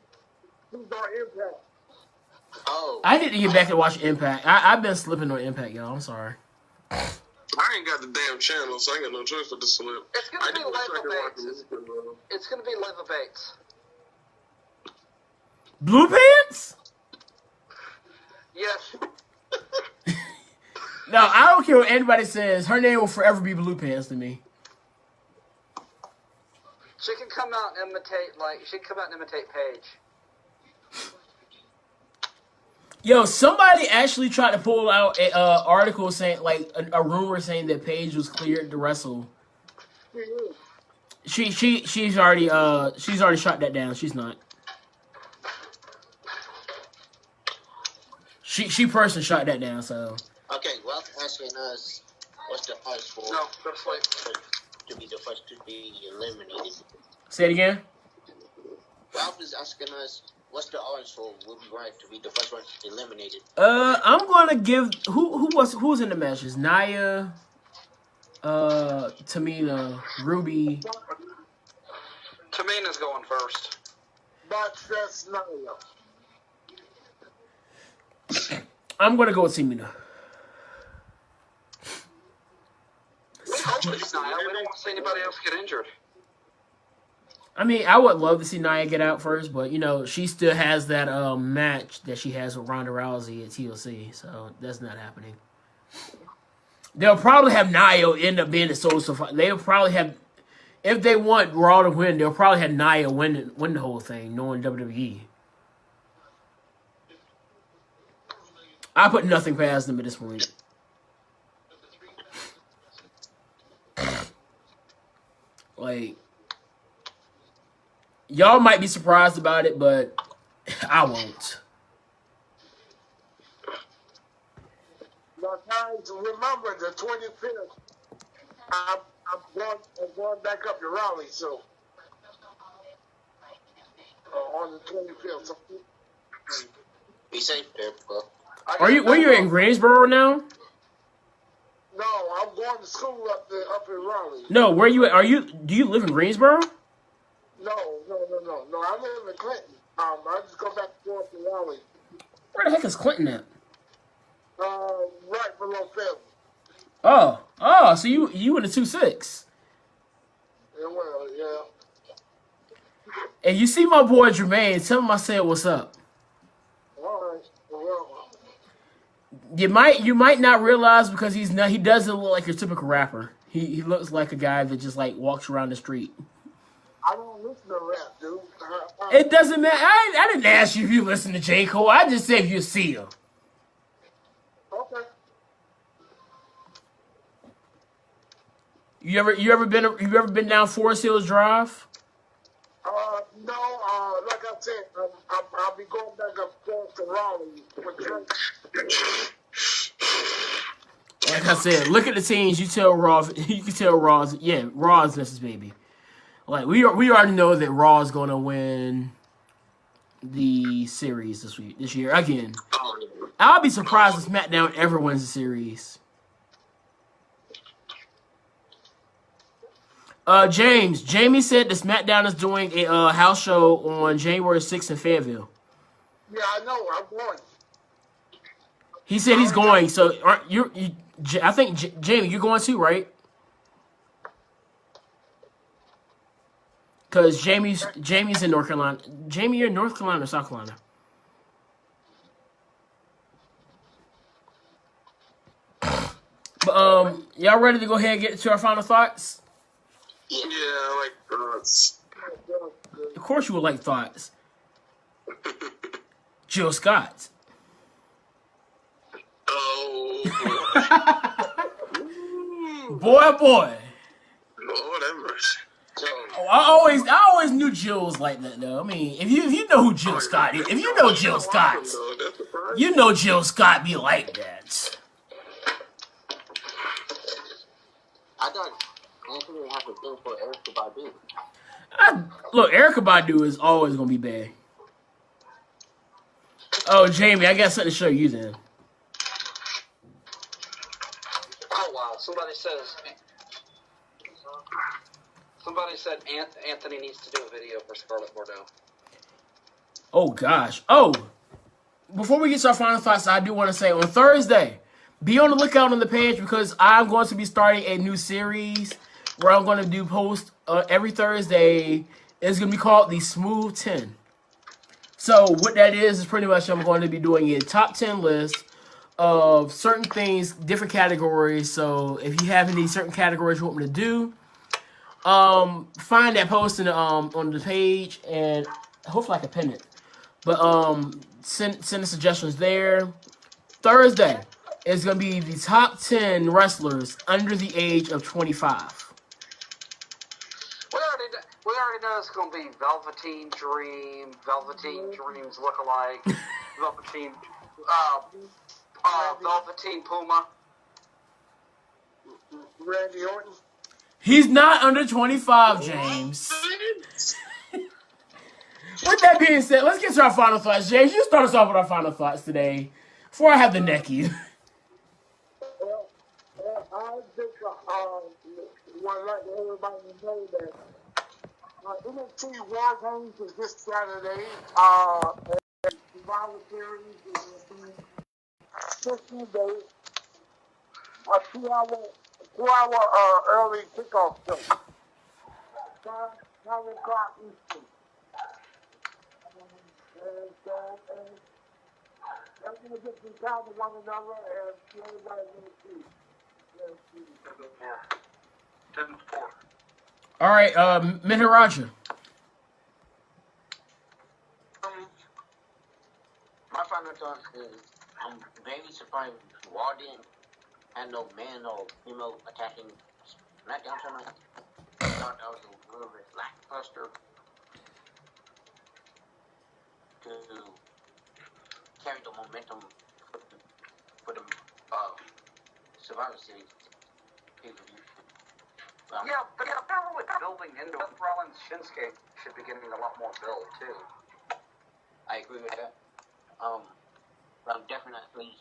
Who's our impact? Oh, I need to get back and watch Impact. I've been slipping on Impact, y'all. I'm sorry. I ain't got the damn channel, so I ain't got no choice but to slip. It's going to be Leva Bates. It's going to be Leva Bates. Blue Pants? Yes. No, I don't care what anybody says. Her name will forever be Blue Pants to me. She can come out and imitate Paige. Yo, somebody actually tried to pull out a article saying, like, a rumor saying that Paige was cleared to wrestle. She's already shot that down. She's not. She personally shot that down. So okay. Ralph asking us, what's the odds for No, that's like to be the first to be eliminated? say it again. Ralph is asking us, what's the odds for Ruby Riott to be the first one eliminated? I'm gonna give who's in the matches? Nia, Tamina, Ruby. Tamina's going first. But that's not enough. I'm gonna go with Tamina. We hope it's Nia. We don't want to see anybody else get injured. I mean, I would love to see Nia get out first, but you know, she still has that match that she has with Ronda Rousey at TLC, so that's not happening. They'll probably have Nia end up being the sole survivor. They'll probably have, if they want Raw to win, they'll probably have Nia win the whole thing, knowing WWE. I put nothing past them at this point. Like, y'all might be surprised about it, but I won't. Now, guys, remember the 25th. I'm going back up to Raleigh, so on the 25th. So, Be safe there, bro. Are you? Where you in Greensboro now? no, I'm going to school up in Raleigh. No, where you? Are you? Do you live in Greensboro? No. I live in Clinton. I just go back and forth to Raleigh. Where the heck is Clinton at? Right below Philly. Oh, so you in the 2-6. Yeah, well, yeah. And you see my boy Jermaine. Tell him I said what's up. All right. Well, You might not realize because he doesn't look like your typical rapper. He looks like a guy that just like walks around the street. I don't listen to rap, dude. It doesn't matter. I didn't ask you if you listen to J. Cole. I just said if you see him. Okay. You ever been down Forest Hills Drive? No, like I said, I'll be going back up north to Raleigh for drinks. Like I said, look at the teams. You can tell Raw's. Yeah, Raw's Mrs. Baby. Like we already know that Raw is gonna win the series this year again. I'll be surprised if SmackDown ever wins the series. Jamie said that SmackDown is doing a house show on January 6th in Fayetteville. Yeah, I know. I'm going. He said he's going. So aren't you? I think Jamie, you're going too, right? Because Jamie's in North Carolina. Jamie, you're in North Carolina or South Carolina? But y'all ready to go ahead and get to our final thoughts? Yeah, like Of course you would like thoughts. Jill Scott. Boy, boy. Lord have mercy. So, Oh, I always knew Jill was like that though. I mean, if you know who Jill Scott is, if you know Jill Scott, you know Jill Scott be like that. I thought Anthony would have a thing for Erykah Badu. Look, Erykah Badu is always gonna be bad. Oh, Jamie, I got something to show you then. Oh wow! Somebody said Anthony needs to do a video for Scarlett Bordeaux. Oh gosh. Oh, before we get to our final thoughts, I do want to say on Thursday, be on the lookout on the page because I'm going to be starting a new series where I'm going to do post every Thursday. It's going to be called the Smooth 10. So what that is pretty much I'm going to be doing a top 10 list of certain things, different categories. So if you have any certain categories you want me to do, find that post on the page and hopefully I can pin it. But send the suggestions there. Thursday is gonna be the top 10 wrestlers under the age of 25. We already know it's gonna be Velveteen Dream, Velveteen Dreams lookalike, Velveteen Velveteen Puma. Randy Orton. He's not under 25, James. With that being said, let's get to our final thoughts. James, you start us off with our final thoughts today before I have the necky. Well, I just want to let everybody know that NXT War Games is this Saturday. And Survivor Series is 15 days. A 2-hour early kickoff show. 9 o'clock Eastern. And so, I'm going to get some time to one another and see everybody's going to see. Yeah. 10-4. All right, Maharaja. My final thought is I'm very surprised Raw didn't have no man or female attacking SmackDown tonight. I thought that was a little bit lackluster to carry the momentum for the Survivor Series pay-per-view. Yeah, but they're really building into it. Rollins Shinsuke should be getting a lot more build too. I agree with that. But I'm definitely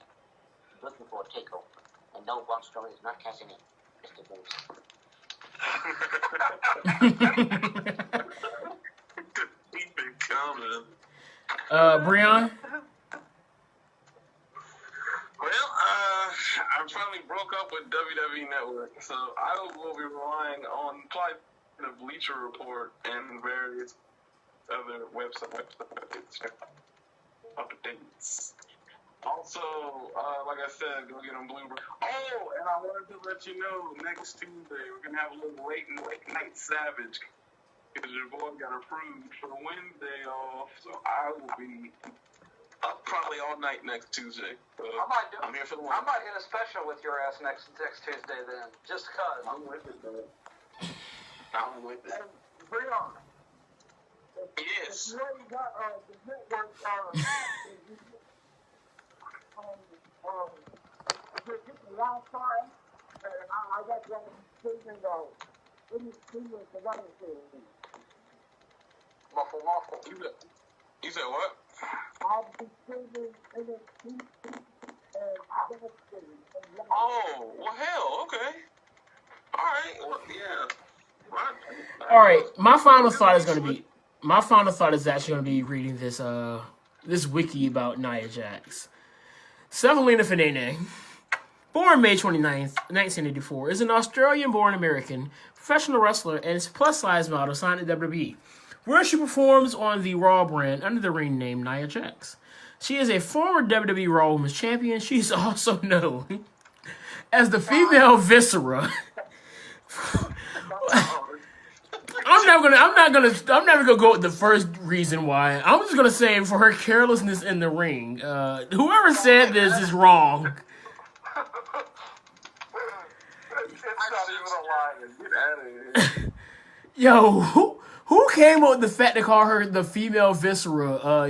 looking for a takeover. And no, Braun Strowman is not catching it. Mr. Bruce. Keep it coming. Breon. Well, I finally broke up with WWE Network, so I will be relying on the Bleacher Report and various other websites updates. Also, like I said, go get on Bluebird. Oh, and I wanted to let you know, next Tuesday we're gonna have a little late night Savage because your boy got approved for Wednesday off, so I will be up probably all night next Tuesday. I'm here for the I might hit a special with your ass next Tuesday then, just cause. I'm with it, man. I'm with it. Breon. Yes. You already got the network. Just get the Wi-Fi, and I got that statement of any streaming Survivor Series. Muffle. You said what? I'll be streaming NXT and Survivor Series. Oh, well, hell, okay. All right. Well, yeah. All right, my final thought is actually going to be reading this this wiki about Nia Jax. Severina Fenene, born May 29th, 1984, is an Australian-born American professional wrestler and is plus-size model signed to WWE, where she performs on the Raw brand under the ring name Nia Jax. She is a former WWE Raw Women's Champion. She's also known as the female Viscera. I'm not gonna go with the first reason why. I'm just gonna say for her carelessness in the ring. Whoever said this is wrong. not even a lion. Get out of here. Yo, who came up with the fact to call her the female viscera?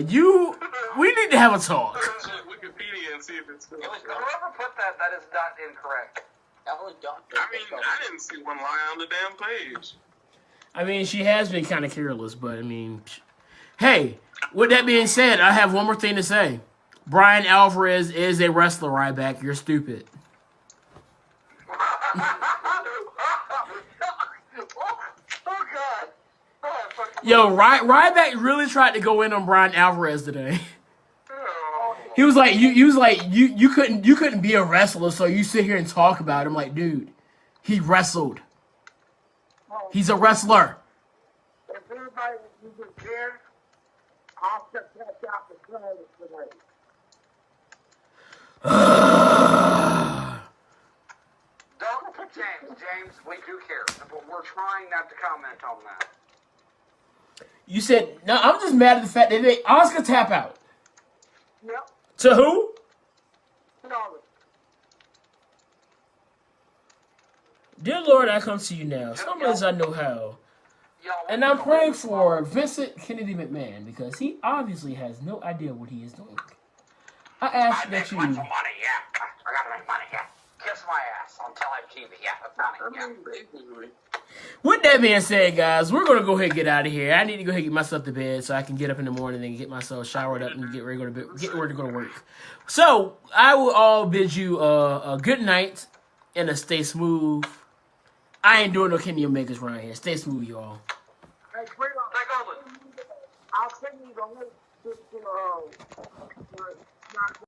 We need to have a talk. Check Wikipedia and see if it's still Whoever correct. put that is not incorrect. That was Doctor. I mean, I didn't see one lie on the damn page. I mean, she has been kind of careless, but I mean, hey, with that being said, I have one more thing to say. Brian Alvarez is a wrestler, Ryback. You're stupid. Oh God! Oh, fucking- Yo, Ryback really tried to go in on Brian Alvarez today. He was like, you couldn't be a wrestler, so you sit here and talk about him. Like, dude, he wrestled. He's a wrestler. If everybody was here, I'll just catch out the credits tonight. Don't put James, we do care, but we're trying not to comment on that. You said, no, I'm just mad at the fact that they Oscar tap out. Yep. To who? No. Dear Lord, I come to you now. Some ways I know how. Y'all, And I'm praying for Vincent Kennedy McMahon because he obviously has no idea what he is doing. I ask that you... money, yeah. I gotta make money, yeah. Kiss my ass on TV, yeah. That's money, yeah. Basically. With that being said, guys, we're going to go ahead and get out of here. I need to go ahead and get myself to bed so I can get up in the morning and get myself showered up and get ready to go to work. So, I will all bid you a good night and a stay smooth. I ain't doing no Kenny Omegas around here. Stay smooth, y'all. Hey, bring up. Take over. I'll send you the link to not